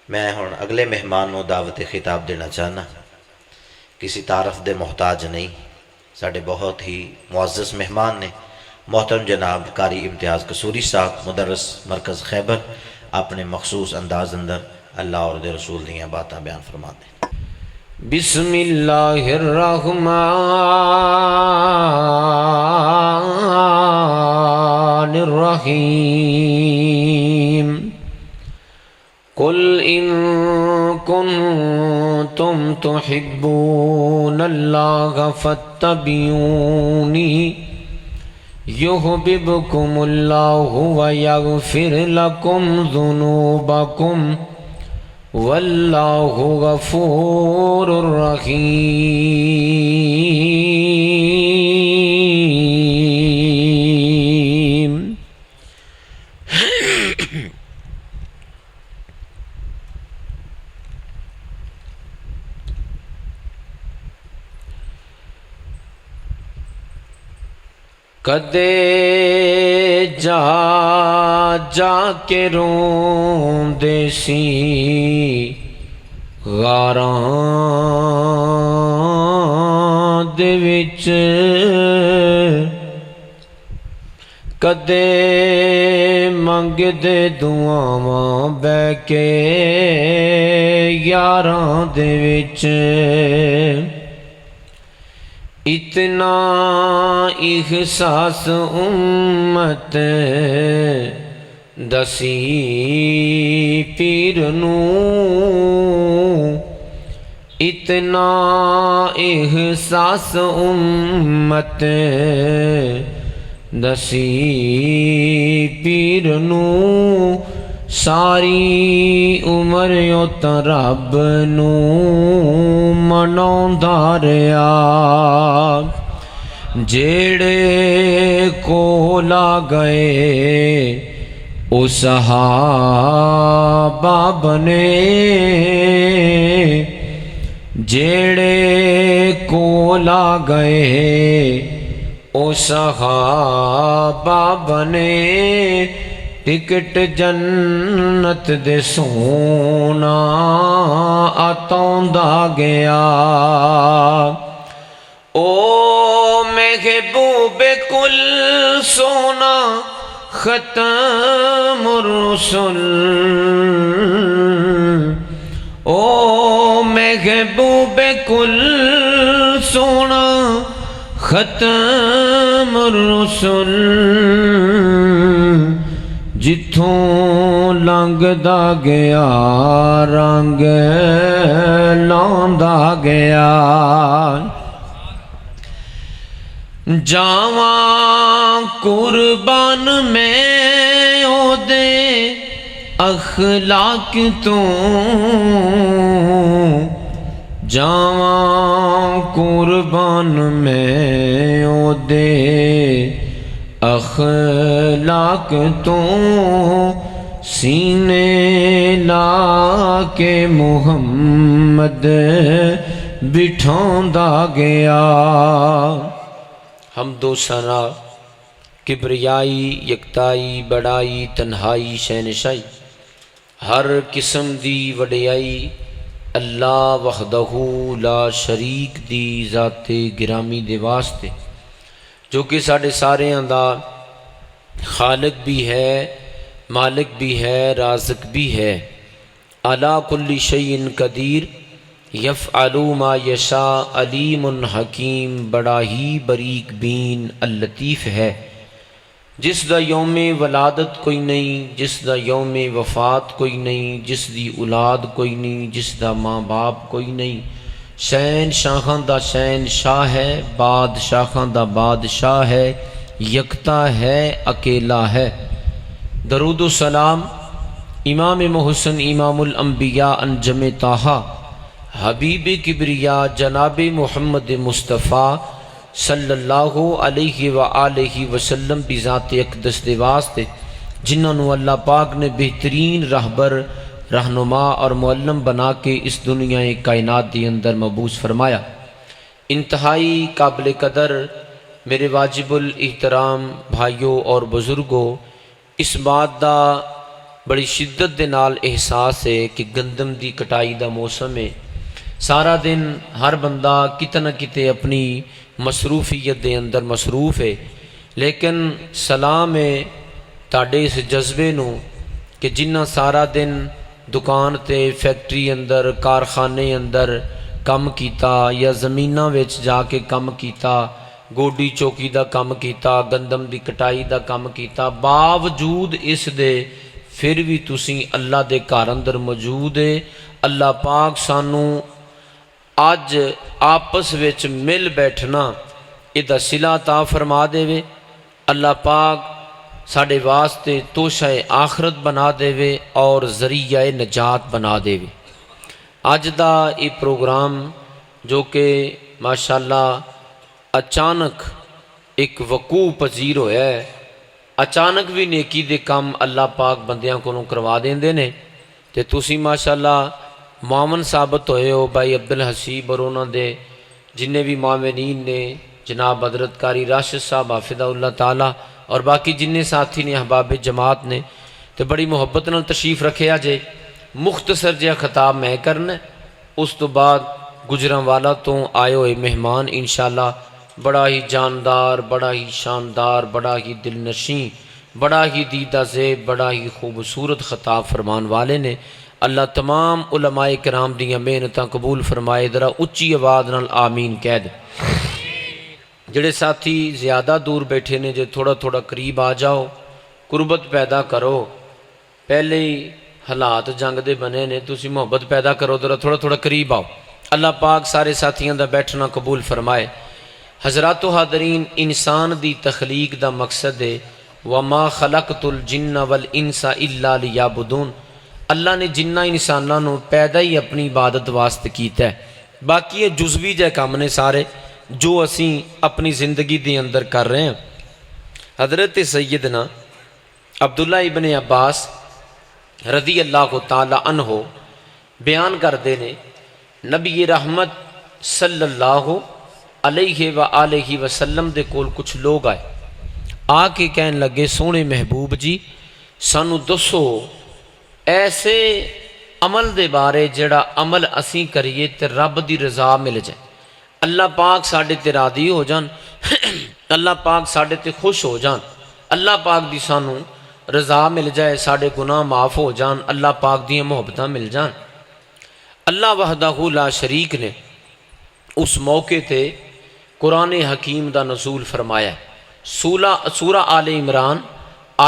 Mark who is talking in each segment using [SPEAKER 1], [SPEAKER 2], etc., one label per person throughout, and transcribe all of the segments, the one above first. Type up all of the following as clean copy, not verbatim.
[SPEAKER 1] میں ہن اگلے مہمان نو دعوت خطاب دینا چاہنا، کسی تعارف دے محتاج نہیں، ساڈے بہت ہی معزز مہمان نے محترم جناب قاری امتیاز قصوری صاحب مدرس مرکز خیبر اپنے مخصوص انداز اندر اللہ اور دے رسول دیاں باتاں بیان فرما دیں۔
[SPEAKER 2] بسم اللہ الرحمن الرحیم قل ان کنتم تحبون اللہ فاتبعونی یحببکم اللہ ویغفر لکم ذنوبکم واللہ غفور رحیم۔ کدے جا جا کے روندے سی غاراں دے وچ، کدے منگدے دعاواں بہ کے یاراں دے وچ، اتنا احساس امت دسی پیر نوں، اتنا احساس امت دسی پیر نوں، ساری عمر ات رب نوں مناوندا رہیا، جیڑے کولا گئے او صحابہ بنے، جیڑے کولا گئے او صحابہ بنے، ٹکٹ جنت دے سونا اتاوندا گیا، او محبوب کل سونا ختم الرسل، او محبوب کل سونا ختم الرسل، جتھوں لنگدا گیا رنگ لاوندا گیا، جاواں قربان میں او دے اخلاق تو، جاواں قربان میں او دے اخلاق تو، سینے لا کے محمد بٹھاوندا گیا، حمد و ثنا کبریائی یکتائی بڑائی تنہائی شہنشائی ہر قسم دی وڈیائی اللہ وحدہ لا شریک دی ذات گرامی دے واسطے، جو کہ ساڑھے سارے دا خالق بھی ہے، مالک بھی ہے، رازق بھی ہے، علی کل شیء قدیر، یفعل ما یشاء، علیم حکیم، بڑا ہی باریک بین اللطیف ہے، جس دا یوم ولادت کوئی نہیں، جس دا یوم وفات کوئی نہیں، جس دی اولاد کوئی نہیں، جس دا ماں باپ کوئی نہیں، شہن شاخاں دا شہن شاہ ہے، بادشاخاں دا بادشاہ ہے، یکتا ہے، اکیلا ہے۔ درود و سلام امام محسن امام الانبیاء انجم طٰہٰ حبیب کبریا جناب محمد مصطفیٰ صلی اللہ علیہ وآلہ وسلم بذات اقدس دے واسطے، جنہوں اللہ پاک نے بہترین رہبر، رہنما اور معلم بنا کے اس دنیا کائنات دی اندر مبعوث فرمایا۔ انتہائی قابل قدر میرے واجب الاحترام بھائیوں اور بزرگوں، اس بات دا بڑی شدت دے نال احساس ہے کہ گندم دی کٹائی دا موسم ہے، سارا دن ہر بندہ کتے نہ کتے اپنی مصروفیت دے اندر مصروف ہے، لیکن سلام ہے تاڑے اس جذبے نو کہ جنہ سارا دن دکان تے فیکٹری اندر کارخانے اندر کم کیتا یا زمیناں وچ جا کے کم کیتا، گوڈی چوکی دا کم کیتا، گندم دی کٹائی دا کم کیتا، باوجود اس دے پھر بھی تسی اللہ دے گھر اندر موجود ہے۔ اللہ پاک سانو اج آپس وچ مل بیٹھنا ادا صلہ عطا فرما دے وے، اللہ پاک ساڑے واسطے توشہ آخرت بنا دے وے اور ذریعہ نجات بنا دے وے۔ اج دا یہ پروگرام جو کہ ماشاءاللہ اچانک ایک وقوع پذیر ہویا ہے، اچانک بھی نیکی دے کام اللہ پاک بندیاں کو کروا دیندے نے، تے تسی ماشاءاللہ معاون ثابت ہوئے ہو بھائی عبدالحسیب اور انہوں دے جنہیں بھی معاونین نے، جناب حضرت قاری راشد صاحب حافظہ اللہ تعالی اور باقی جنہیں ساتھی نے احباب جماعت نے، تے بڑی محبت نال تشریف رکھے آجے۔ مختصر جہا خطاب میں کرنا ہے، اس تو بعد گجرانوالا تو آئے ہوئے مہمان انشاءاللہ بڑا ہی جاندار، بڑا ہی شاندار، بڑا ہی دل نشیں، بڑا ہی دیدہ زیب، بڑا ہی خوبصورت خطاب فرمان والے نے۔ اللہ تمام علماء کرام دیاں محنتاں قبول فرمائے، ذرا اچھی آواز نال آمین کہہ دے۔ جڑے ساتھی زیادہ دور بیٹھے نے جے تھوڑا تھوڑا قریب آ جاؤ، قربت پیدا کرو، پہلے ہی حالات جنگ دے بنے نے، تسی محبت پیدا کرو، ذرا تھوڑا تھوڑا قریب آؤ۔ اللہ پاک سارے ساتھیاں دا بیٹھنا قبول فرمائے۔ حضرات و حاضرین، انسان دی تخلیق دا مقصد ہے وَمَا خَلَقْتُ الْجِنَّ وَالْإِنسَ إِلَّا لِيَعْبُدُونَ، اللہ نے جنہ انساناں نو پیدا ہی اپنی عبادت واسطے کیتا ہے، باقی یہ جزوی جے کام نے سارے جو اسی اپنی زندگی دے اندر کر رہے ہیں۔ حضرت سیدنا عبداللہ ابن عباس رضی اللہ تعالی عنہ بیان کردے نے، نبی رحمت صلی اللہ علیہ وآلہ وسلم دے کول کچھ لوگ آئے، آ کے کہنے لگے سونے محبوب جی سانو دسو ایسے عمل دے بارے جڑا عمل اسیں کریے تے رب دی رضا مل جائے، اللہ پاک ساڑے تے راضی ہو جان، اللہ پاک ساڑے تے خوش ہو جان، اللہ پاک دی سانو رضا مل جائے، ساڑے گناہ معاف ہو جان، اللہ پاک دی محبتاں مل جان۔ اللہ وحدہ لا شریک نے اس موقع تے قرآن حکیم دا نزول فرمایا ہے، سورہ آل عمران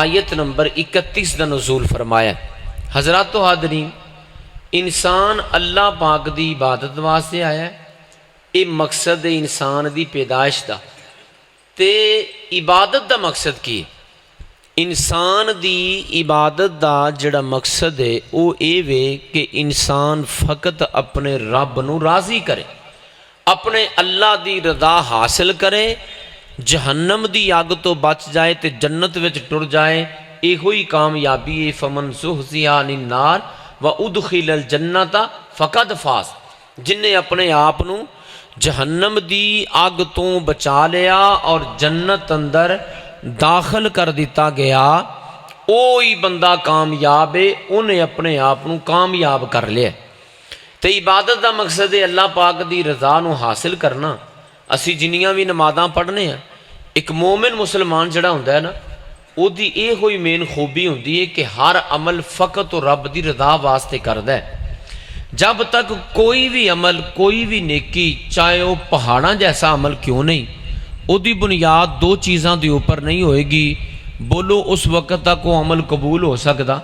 [SPEAKER 2] آیت نمبر 31 دا نزول فرمایا ہے۔ حضرات و حاضرین، انسان اللہ پاک دی عبادت واسطے آیا ہے، یہ مقصد ہے انسان دی پیدائش دا، تے عبادت دا مقصد کی ہے؟ انسان دی عبادت دا جڑا مقصد ہے وہ اے وے کہ انسان فقط اپنے رب نو راضی کرے، اپنے اللہ دی رضا حاصل کرے، جہنم دی آگ تو بچ جائے تے جنت وچ ٹر جائے، اے ہوئی کامیابی ہے۔ فمن زحزح عن النار وادخل الجنۃ فقد فاز، جن نے اپنے آپ نو جہنم دی آگ تو بچا لیا اور جنت اندر داخل کر دیتا گیا، اوہی بندہ کامیاب ہے، انہیں اپنے آپ نو کامیاب کر لیا۔ تے عبادت دا مقصد ہے اللہ پاک دی رضا نو حاصل کرنا۔ اسی جنیاں بھی نمازاں پڑھنے ہیں، ایک مومن مسلمان جڑا ہوندا ہے نا، او دی اے ہوئی مین خوبی ہوندی ہے کہ ہر عمل فقط و رب دی رضا واسطے کردا ہے۔ جب تک کوئی بھی عمل، کوئی بھی نیکی، چاہے وہ پہاڑاں جیسا عمل کیوں نہیں، او دی بنیاد دو چیزاں دی اوپر نہیں ہوئے گی، بولو اس وقت تک وہ عمل قبول ہو سکتا۔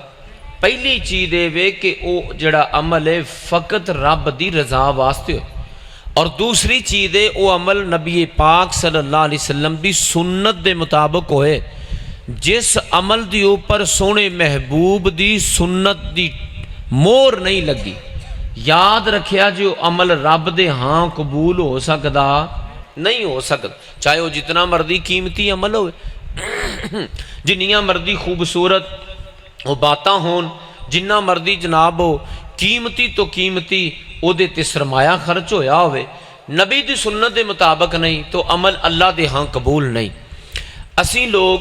[SPEAKER 2] پہلی چیز یہ کہ وہ جڑا عمل ہے فقط رب دی رضا واسطے ہوئے، اور دوسری چیز ہے وہ عمل نبی پاک صلی اللہ علیہ وسلم دی سنت دے مطابق ہوئے۔ جس عمل دی اوپر سونے محبوب دی سنت دی مور نہیں لگی، یاد رکھیا جو عمل رب دے ہاں قبول ہو سکتا نہیں ہو سکتا، چاہے وہ جتنا مردی قیمتی عمل ہوئے، جنیاں مردی خوبصورت وہ باتاں ہون، جنہ مردی جناب ہو قیمتی تو قیمتی او دے تے سرمایہ خرچ ہویا ہوئے، نبی دی سنت دے مطابق نہیں تو عمل اللہ دے ہاں قبول نہیں۔ اسی لوگ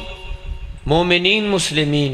[SPEAKER 2] مومنین مسلمین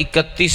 [SPEAKER 2] 31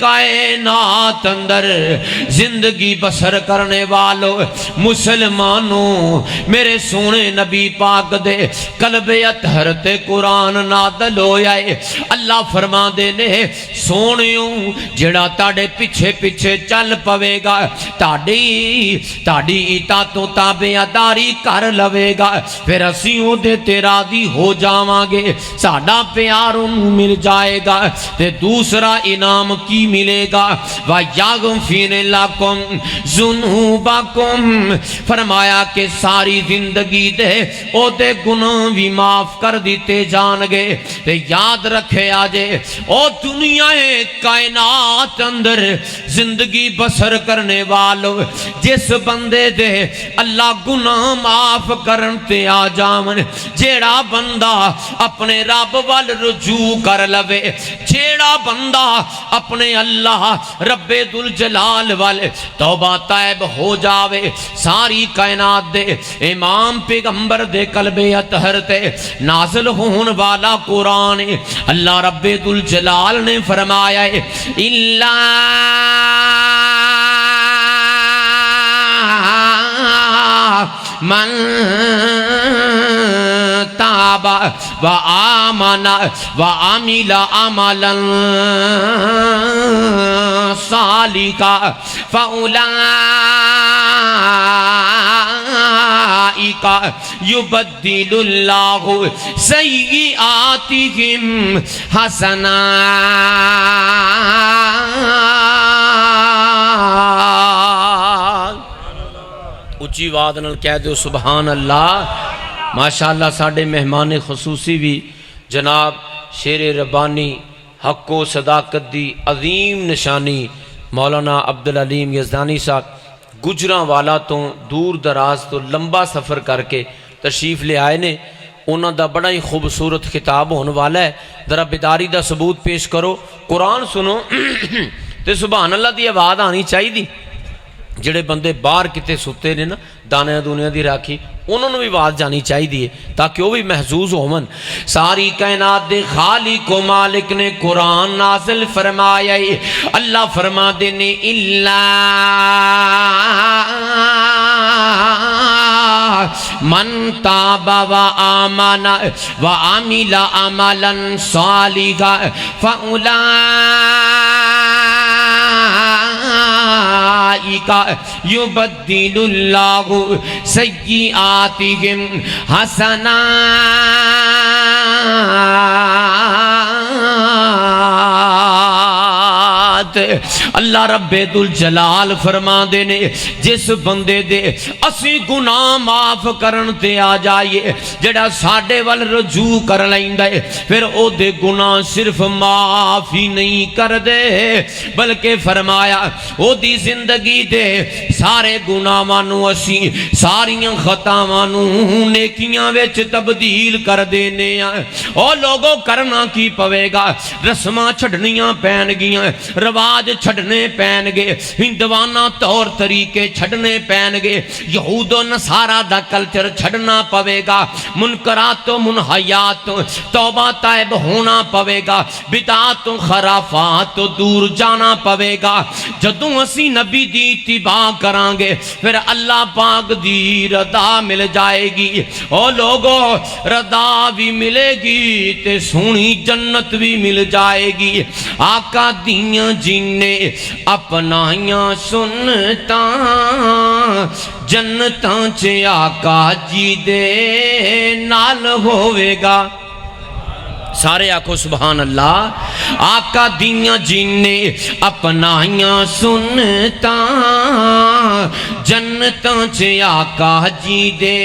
[SPEAKER 2] کائنات اندر زندگی بسر کرنے والو مسلمانوں، میرے سونے نبی پاک دے قلب اطہر تے قرآن نازل ہویا ہے۔ اللہ فرما دے نے سونیوں جڑا تاڑے پیچھے پیچھے چل پوے گا، تاڑی اطاعتوں تابعداری کر لوے گا، پھر اسیوں دے تیرا دی ہو جاواں گے، ساڈا پیار انہوں مل جائے گا۔ تے دوسرا انعام کی ملے گا، وَيَغْفِرْ لَكُمْ ذُنُوبَكُمْ، فرمایا کہ ساری زندگی دے او دے گناہ بھی معاف کر دیتے جان گے۔ تے یاد رکھے آجے او دنیا کائنات اندر زندگی بسر کرنے والو، جس بندے دے اللہ گناہ معاف کرن تے آ جاون، جیڑا بندہ اپنے رب وال رجوع کر لوے، جیڑا بندہ اپنے اللہ رب ذوالجلال والے توبہ طائب ہو جاوے، ساری کائنات دے امام پیغمبر دے قلب اطہر تے نازل ہون والا قرآن اللہ رب ذوالجلال نے فرمایا ہے اِلَّا من تاب وآمن وعمل عملا صالحا فأولئك يبدل الله سيئاتهم حسنات۔ اچھی آواز نال کہہ دو سبحان اللہ۔ ماشاءاللہ ساڑھے مہمان خصوصی بھی جناب شیر ربانی حق و صداقت دی عظیم نشانی مولانا عبدالعلیم یزدانی صاحب گجراں والا تو دور دراز تو لمبا سفر کر کے تشریف لے آئے نے، انہوں دا بڑا ہی خوبصورت خطاب ہونے والا ہے، ذرا بیداری دا ثبوت پیش کرو، قرآن سنو تے سبحان اللہ دی آواز آنی چاہیے دی۔ جڑے بندے باہر کتے ستے نے نا دانے دنیا دی راکھی، انہوں نے بھی آواز جانی چاہیے دی تاکہ وہ بھی محظوظ ہون۔ ساری کائنات دے خالق و مالک نے قرآن نازل فرمایا ہے، اللہ فرما دینے اِلَّا من تاب وآمن وعمل عملا صالحا فأولئك يبدل الله سيئاتهم حسنات۔ اللہ رب ذوالجلال فرما دینے جس بندے دے اسی گناہ معاف کرن تے آ جائیے، جڑا ساڑھے وال رجوع کر لائندہ ہے، پھر او دے گناہ صرف معاف ہی نہیں کر دے بلکہ فرمایا او دی زندگی دے سارے گناہ مانو اسی ساریاں خطا مانو نیکیاں ویچ تبدیل کر دینے ہیں۔ او لوگوں کرنا کی پوے گا، رسمہ چھڑنیاں پہن گیاں، رواج چھڑنے پہن گے، ہندوانہ طور طریقے چھڑنے پہن گے، یہود و نصارہ دا کلچر چھڑنا پوے گا، منکرات و منحیات توبہ طائب ہونا پوے گا، بدعات و خرافات و دور جانا پوے گا۔ جدوں اسی نبی دی اتباع کران گے پھر اللہ پاک دی رضا مل جائے گی۔ او لوگوں رضا بھی ملے گی تے سونی جنت بھی مل جائے گی۔ آقا دیاں جننے اپنائیاں سنتاں جنتاں چے آقا جی دے نال ہوئے گا۔ سارے آکھو سبحان اللہ۔ آقا دیاں جننے اپنائیاں سنتاں جنتاں چے آقا جی دے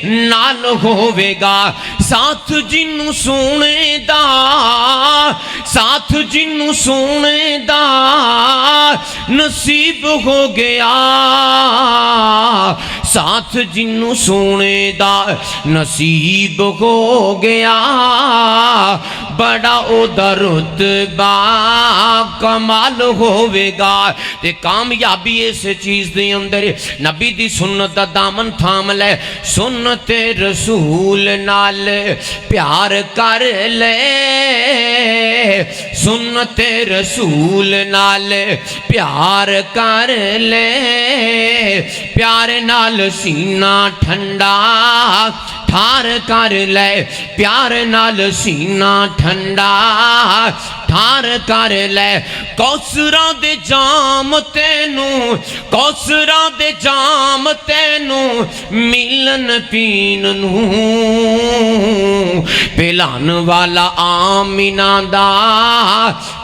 [SPEAKER 2] نال ہوئے گا۔ ساتھ جنوں سونے دا، ساتھ جنوں سونے دا نصیب ہو گیا، ساتھ جنوں سونے دا نصیب ہو گیا، بڑا اودا رتبہ کمال ہوے گا تے کامیابی اس چیز دے اندر نبی دی سنت دا دامن تھام لے سنت رسول نال پیار کر لے سنت رسول نال پیار کر لے پیار نال سینہ ٹھنڈا ٹھار کر لے پیار نال سینہ ٹھنڈا ٹھار کر لے کوثراں دے جام تینوں کوثراں دے جام تینوں ملن پین نوں پلان والا آمینہ دا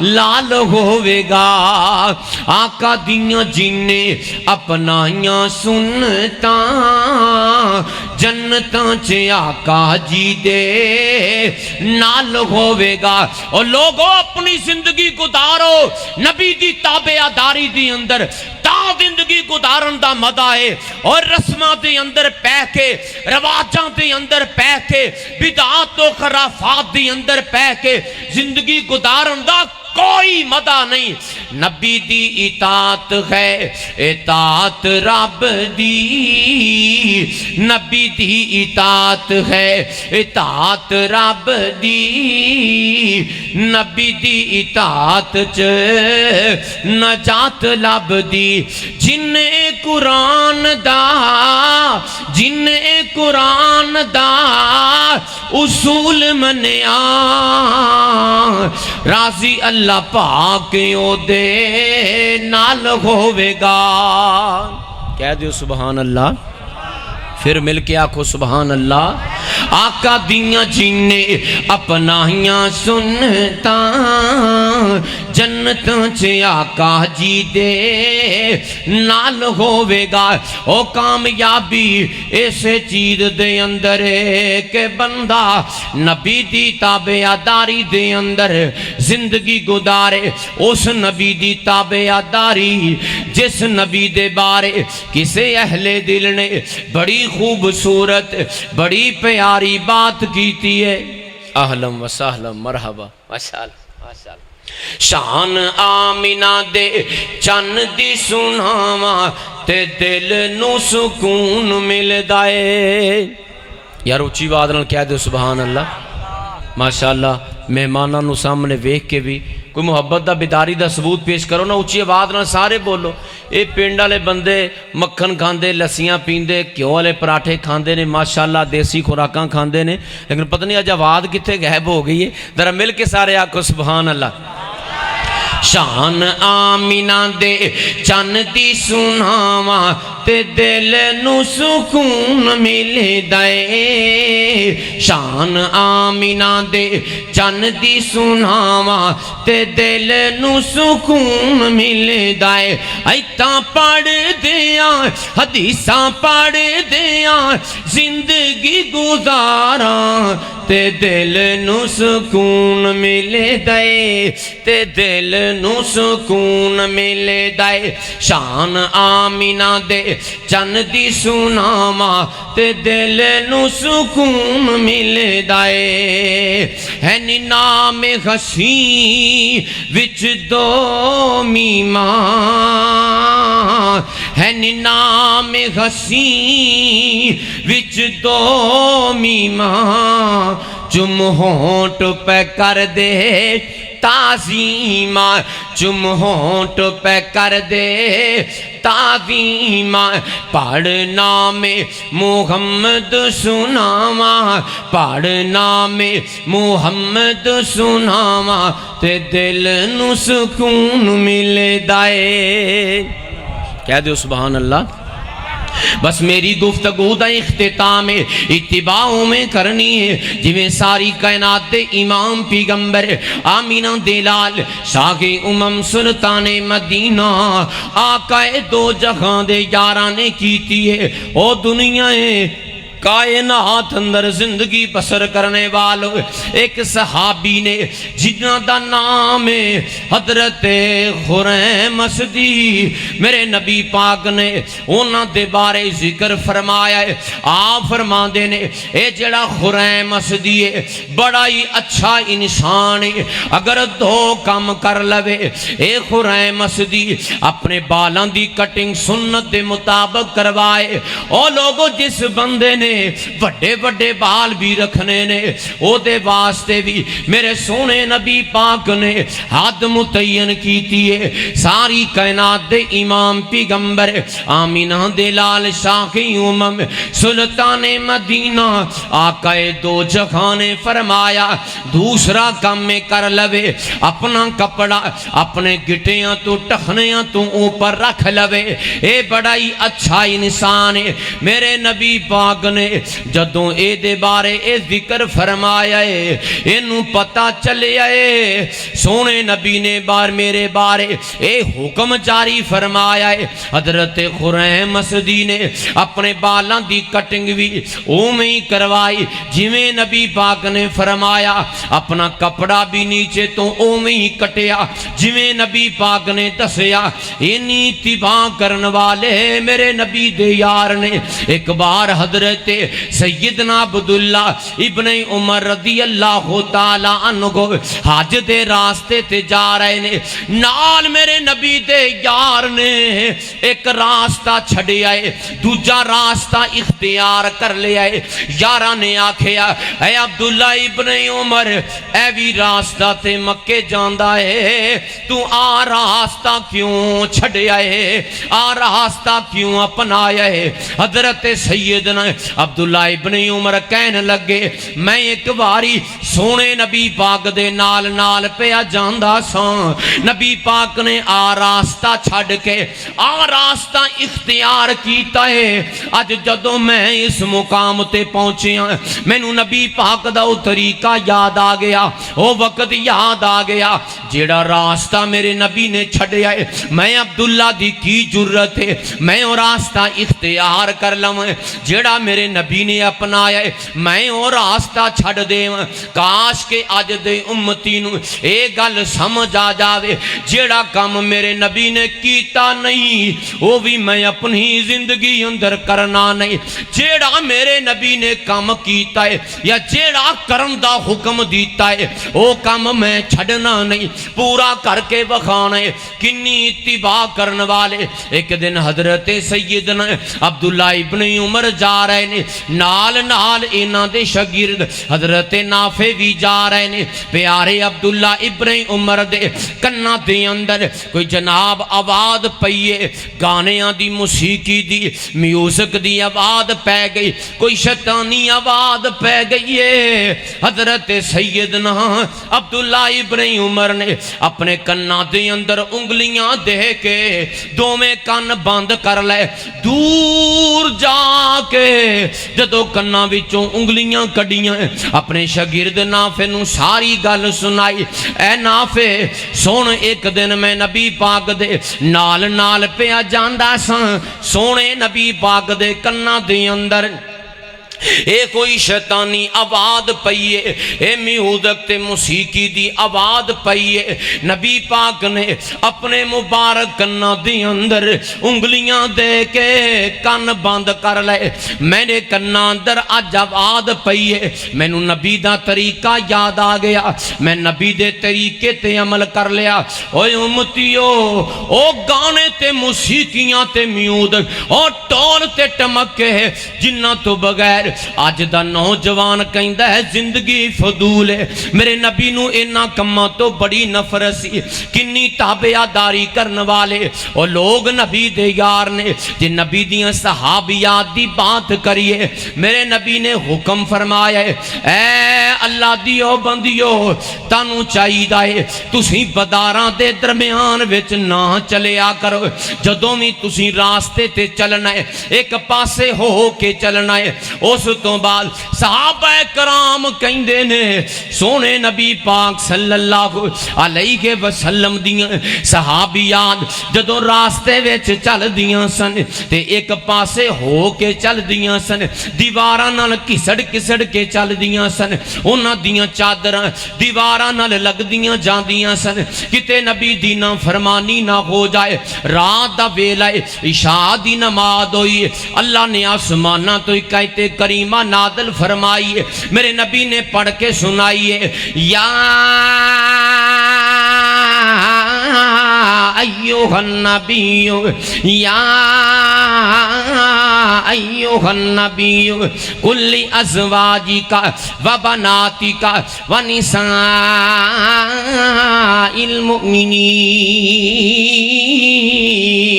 [SPEAKER 2] لال ہوے گا آقا دیاں جننے اپنائیاں سنتاں جنتاں چ آقا جی دے نال ہوے گا اور لوگوں اپنی زندگی گزارو نبی دی تابعداری دی اندر تا زندگی گزارن دا مزہ ہے اور رسماں دے اندر پہ کے رواجاں دے اندر پہ کے بدعات و خرافات دے اندر پہ کے زندگی گزارن دا کوئی مدہ نہیں نبی دی اطاعت ہے اطاعت رب دی نبی دی اطاعت ہے اطاعت رب دی نبی دی اطاعت چ نجات لب دی جن قرآن دا جن قرآن دا اصول منیا راضی اللہ پاک او دے نال ہوے گا کہہ دیو سبحان اللہ پھر مل کے آکھو سبحان اللہ آقا دیاں جننے اپنائیاں سنتاں جنتاں چ آقا جی دے نال ہوے گا او کامیابی اسے چیز دے اندر کہ بندہ نبی دی تابعداری دے اندر زندگی گزارے اس نبی دی تابعداری جس نبی دے بارے کسے اہل دل نے بڑی خوبصورت بڑی پیاری بات کیتی ہے اہلم و سہلم مرحبا ماشاءاللہ ماشاءاللہ شان آمینہ دے چن دی سناواں تے دل نو سکون مل دائے یار اچھی آواز نال کہہ دے سبحان اللہ ماشاءاللہ مہماناں نو سامنے ویکھ کے بھی کوئی محبت دا بیداری دا ثبوت پیش کرو نا اچھی آواز نال سارے بولو اے پنڈ والے بندے مکھن کھاندے لسیاں پیندے گھیو والے پراٹھے کھاندے نے ماشاءاللہ دیسی خوراکاں کھاندے نے لیکن پتہ نہیں اج آواز کتنے غائب ہو گئی ہے ذرا مل کے سارے آکھو سبحان اللہ شان آمینہ دے چن دی سناواں تے دل نو سکون مل دائے شان آمینہ دے چن دی سناواں تے دل نو سکون مل دائے ایتاں پڑھ دیاں حدیثاں پڑھ دیاں زندگی گزاراں تے دل نو سکون مل دائے تے دل نو سکون مل دائے شان آمینہ دے چن دی سناواں تے دل نو سکون مل دائے ہے نی نام حسین وچ دو میماں ہے نی نام حسین وچ دو میماں چم ہونٹ پہ کر دے تعظیم چم ہونٹ پہ کر دے تعظیم پڑھ نام محمد سناواں پڑھ نام محمد سناواں تے دل نو سکون مل دائے کہہ دیو سبحان اللہ بس میری گفتگو دا اختتام اتباعوں میں کرنی ہے جویں ساری کائنات دے امام پیغمبر آمینہ دلال شاہ امم سلطان مدینہ آقا دو جہاں دے یاراں نے کیتی ہے او دنیا ہے کائنات اندر زندگی بسر کرنے والوں ایک صحابی نے جنہ دا نام ہے حضرت خریم اسدی، میرے نبی پاک نے انہاں دے بارے ذکر فرمایا ہے۔ آپ فرما دے نے اے جڑا خریم اسدی ہے بڑا ہی اچھا انسان ہے، اگر دو کام کر لوے اے خریم اسدی اپنے بالاں دی کٹنگ سنت دے مطابق کروائے۔ او لوگو جس بندے نے بڑے بڑے بال بھی رکھنے نے او دے واسطے بھی میرے سونے نبی پاک نے حد متعین کیتی ہے۔ ساری کائنات دے امام پیغمبر آمینہ دے لال شاہی امم سلطان مدینہ آقا دو جہاں نے فرمایا دوسرا کام میں کر لوے اپنا کپڑا اپنے گٹیاں تو ٹخنیاں تو اوپر رکھ لوے، اے بڑا ہی اچھا انسان ہے۔ میرے نبی پاک نے جدوں اے دے بارے اے ذکر فرمایا ہے، اینو پتہ چلے آئے سونے نبی نے میرے بارے اے حکم جاری فرمایا ہے۔ حضرت خریم اسدی نے اپنے بالاں دی کٹنگ بھی اوویں ہی کروائی جویں نبی پاک نے فرمایا، اپنا کپڑا بھی نیچے تو اوویں ہی کٹیا جویں نبی پاک نے دسیا۔ اینی اتباع کرن والے میرے نبی دے یار نے ایک بار حضرت سیدنا عبداللہ ابن عمر رضی اللہ تعالی عنہ کو حج دے راستے تے جا رہے نے، نال میرے نبی دے یار نے ایک راستہ چھڑے آئے دوجا راستہ اختیار کر لے آئے۔ یارہ نے آکھیا اے عبداللہ ابن عمر اے بھی راستہ تے مکے جاندہ ہے، تو آ راستہ کیوں چھڑے آئے، آ راستہ کیوں اپنایا ہے؟ حضرت سیدنا عبداللہ ابن عمر کہنے لگے میں ایک باری سونے نبی پاک دے نال نال پیا جاندہ ساں، نبی پاک نے آ راستہ چھڑ کے آ راستہ اختیار کیتا ہے، آج جدوں میں اس مقام تے پہنچیاں مینوں نبی پاک دا او طریقہ یاد آ گیا، او وقت یاد آ گیا جیڑا راستہ میرے نبی نے چھڑیا ہے، میں عبداللہ دی کی جرت ہے میں او راستہ اختیار کر لوں، جیڑا میرے نبی نے اپنایا ہے میں او راستہ چھڑ دے۔ کاش کے آج دے امتی نو اے گل سمجھ آ جاوے جیڑا کام میرے نبی نے کیتا نہیں وہ بھی میں اپنی زندگی اندر کرنا نہیں، جیڑا میرے نبی نے کام کیتا ہے یا جیڑا کرن دا حکم دیتا ہے وہ کام میں چھڑنا نہیں، پورا کر کے بخانا ہے۔ کنی اتباع کرن والے ایک دن حضرت سیدنا عبداللہ ابن عمر جا رہے نے، نال نال انہاں دے شاگرد حضرت نافع بھی جا رہے نے، پیارے عبداللہ ابن عمر دے کناں دے اندر کوئی جناب آواز پئیے گانیاں دی موسیقی دی میوزک دی آواز پہ گئی، کوئی شیطانی آواز پہ گئی ہے۔ حضرت سیدنا عبداللہ ابن عمر نے اپنے کناں دے اندر انگلیاں دے کے دوویں کان بند کر لے، دور جا کے جدو کناں وچوں انگلیاں کڈیاں اپنے شاگرد نافع نو ساری گل سنائی، اے نافع سن ایک دن میں نبی پاک دے نال نال پیا جاندا ساں، سونے نبی پاک دے کناں دے اندر اے کوئی شیطانی آواز پئیے، اے میوزک تے موسیقی دی آواز پئیے، نبی پاک نے اپنے مبارک کناں دے اندر انگلیاں دے کے کان بند کر لے، میں نے کناں اندر اج آواز پئیے، میں نو نبی دا طریقہ یاد آ گیا، میں نبی دے طریقے تے عمل کر لیا۔ اوے امتیو او گانے تے موسیقیاں تے میوزک او ٹول تے ٹمکے جنہ تو بغیر آج دا نوجوان کہندا ہے زندگی فضول ہے۔ میرے نبی نو انہاں کماں تو بڑی نفرت سی، کنی تابعداری کرن والے او لوگ نبی دے یار نے، تے نبی دیاں صحابیات دی بات کریے، میرے نبی نے حکم فرمایا ہے اے اللہ دیو بندیو تانوں چاہیے تسی بازاراں دے درمیان وچ نہ چلیا کرو، جدوں بھی تسی راستے تے چلنا ہے ایک پاسے ہو کے چلنا ہے، اس اس تو بعد صحابہ کرام کہندے نے سونے نبی پاک صلی اللہ علیہ وسلم دیاں صحابیات جدوں راستے وچ چل دیاں سن تے ایک پاسے ہو کے چل دیاں سن دیواراں نال کسڑ کسڑ کے چل دیاں سن انہاں دیاں چادراں دیواراں نال لگ دیاں جاندیاں سن کتے نبی دی نا فرمانی نہ ہو جائے رات دا ویلا عشاء دی نماز ہوئی اللہ نے آسمانہ تو ایک آیت کریمہ نازل فرمائی میرے نبی نے پڑھ کے سنائی ہے یا ایوہ النبی یا ایوہ النبی کل ازواجی کا و بناتی کا و نساء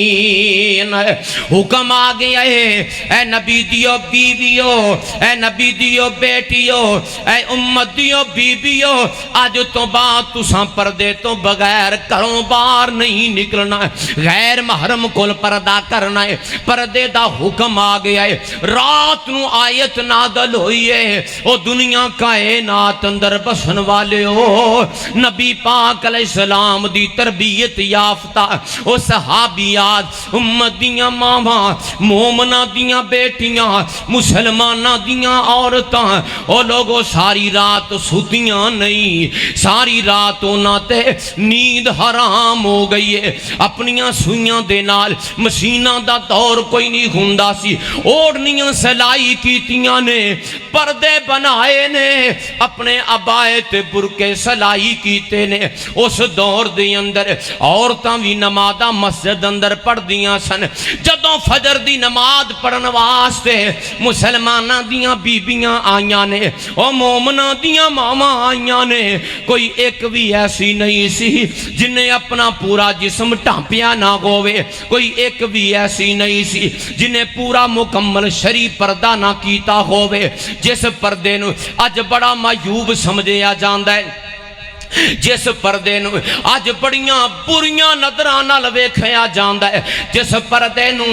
[SPEAKER 2] المؤمنین حکم آ گیا ہے اے نبی دیو بیویو اے نبی دیو بیٹیو اے امت دیو بیویو آج تو بات تساں پردے تو بغیر کروں بار نہیں نکلنا غیر محرم کول پردہ کرنا ہے پردے دا حکم آ گیا ہے رات نو آیت نازل ہوئی ہے او دنیا کائنات اندر بسن والے ہو نبی پاک علیہ السلام دی تربیت یافتہ او صحابیات امت دیاں ماما مومنہ دیاں بیٹیاں مسلمانہ دیاں عورتاں او لوگوں ساری رات سوتیاں نہیں ساری رات انہاں تے نیند حرام ہو گئی ہے اپنیاں سوئیاں دے نال مشینہ دا دور کوئی نہیں ہوندا سی اوڑنیاں سلائی کیتیاں نے پردے بنائے نے اپنے عبائے تے برکے سلائی کیتے نے اس دور دے اندر عورتاں بھی نمازاں مسجد اندر پڑھ دیاں سن جدوں فجر دی نماز پڑھن واسطے مسلماناں دیاں بیبیاں آئیاں نے او مومناں دیاں ماما آئیاں نے کوئی ایک بھی ایسی نہیں سی جنہیں اپنا پورا جسم ٹھانپیا نہ ہوئے کوئی ایک بھی ایسی نہیں سی جنہیں پورا مکمل شرعی پردہ نہ کیتا ہوئے جس پردے نو اج بڑا معیوب سمجھیا جاندا ہے جس پردے نو آج بڑیاں بریاں نظران نال ویکھیا جاندا ہے جس پردے نو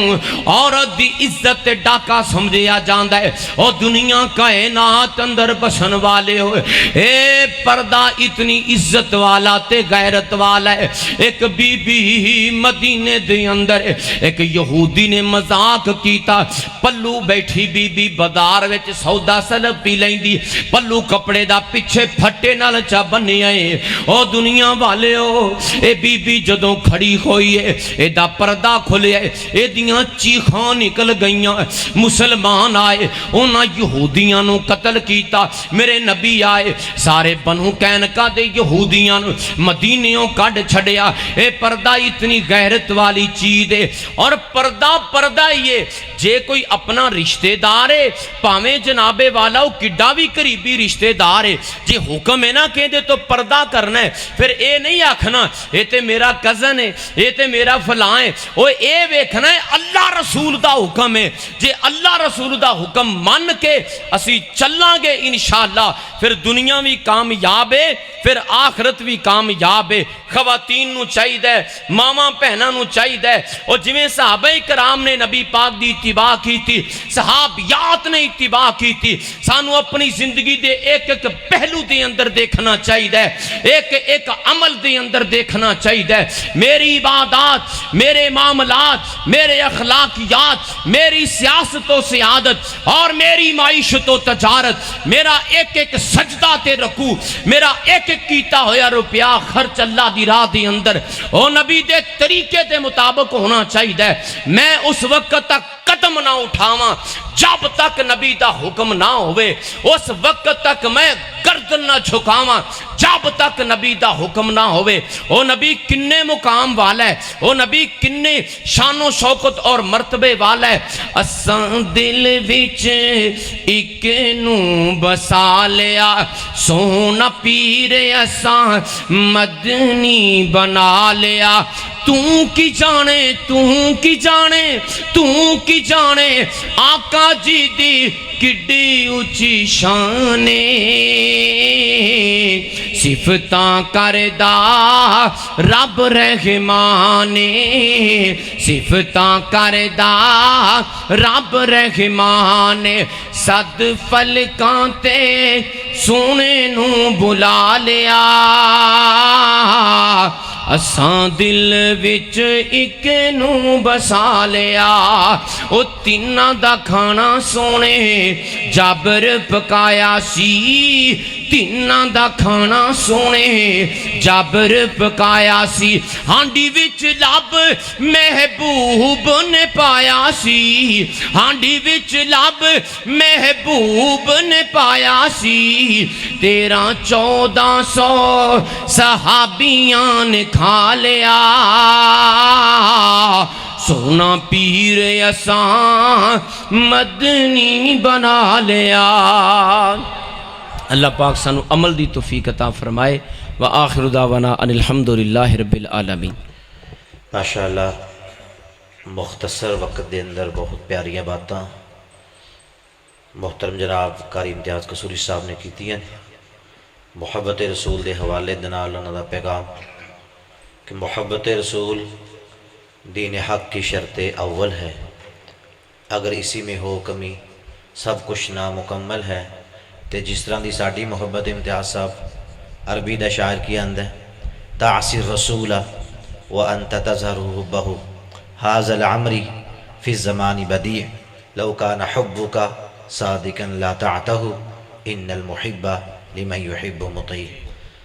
[SPEAKER 2] عورت دی عزت تے ڈاکا سمجھیا جاندا ہے او دنیا کائنات اندر بسن والے ہو اے پردہ اتنی عزت والا تے غیرت والا ہے ایک بی بی مدینے دے اندر ایک یہودی نے مذاق کیتا پلو بیٹھی بی بی بازار وچ سودا سلب پی لیندی پلو کپڑے دا پیچھے پھٹے نال چا بنیا ہے او دنیا والے ہو اے بی بی جدوں کھڑی ہوئی ہے اے دا پردہ کھلے اے دیاں چیخاں نکل گئیاں مسلمان آئے انہاں یہودیاں نو قتل کیتا میرے نبی آئے سارے بنو کینکا دے یہودیاں نو مدینیوں کڈ چھڑیا اے پردہ اتنی غیرت والی چیز ہے اور پردہ یہ جے کوئی اپنا رشتہ دار ہے پاویں جناب والا کڈا بھی قریبی رشتہ دار ہے جے حکم ہے نا کہ دے تو پردہ کرنا ہے پھر اے نہیں آکھنا اے تے میرا کزن ہے اے تے میرا فلاں ہے او اے ویکھنا ہے اللہ رسول دا حکم ہے جے اللہ رسول دا حکم مان کے اسی چلاں گے انشاءاللہ پھر دنیا بھی کامیاب ہے پھر آخرت بھی کامیاب ہے خواتین نو چاہیے ماما بہناں نو چاہیے اور جویں صحابہ کرام نے نبی پاک دی اتباع کی تھی صحابیات نے اتباع کی تھی سانو اپنی زندگی دے ایک ایک پہلو دے اندر دیکھنا چاہیے ایک ایک عمل دے اندر دیکھنا چاہیے میری عبادات میرے معاملات میرے اخلاقیات میری سیاست و سیادت اور میری معیشت و تجارت میرا ایک ایک سجدہ تے رکوع میرا ایک ایک کیتا ہویا روپیہ خرچ اللہ دی راہ دے اندر او نبی دے طریقے دے مطابق ہونا چاہیے میں اس وقت تک قدم نہ اٹھاواں جب تک نبی دا حکم نہ ہوئے اس وقت تک میں گردن نہ جھکاواں جب تک نبی دا حکم نہ ہوئے او نبی کنے مقام والا ہے او نبی کنے شان و شوکت اور مرتبے والا ہے اساں دل وچ ایک نو بسا لیا سونا پیر اساں مدنی بنا لیا تو کی جانے آقا جی دی کڈی اچھی شانے صفتاں کردا رب رحمان صفتاں کردا رب رحمان صد فلکاں تے سونے نو بلا لیا اساں دل وچ ایک نو بسا لیا او تیناں دا کھانا سونے جابر پکایا سی تیناں دا کھانا سونے جابر پکایا سی ہانڈی وچ لب محبوب نے پایا سی ہانڈی وچ لب محبوب نے پایا سی 1300-1400 صحابیاں نے کھا لیا سونا پیر اساں مدنی بنا لیا اللہ پاک سانو عمل دی توفیق عطا فرمائے وآخر دعوانا ان الحمدللہ رب العالمین
[SPEAKER 1] ماشاءاللہ مختصر وقت دے اندر بہت پیاریاں باتاں محترم جناب قاری امتیاز قصوری صاحب نے کیتی ہیں محبت رسول دے حوالے دنال انہاں دا پیغام کہ محبت رسول دین حق کی شرط اول ہے اگر اسی میں ہو کمی سب کچھ نامکمل ہے تے جس طرح دی ساڈی محبت امتیاز صاحب عربی دا شاعر کی اندر تعصی الرسول وانت تظہر حبہ هذا العمر فی الزمان بدیع لو کان حبک صادقا لا تعته ان المحب لمن يحب مطیع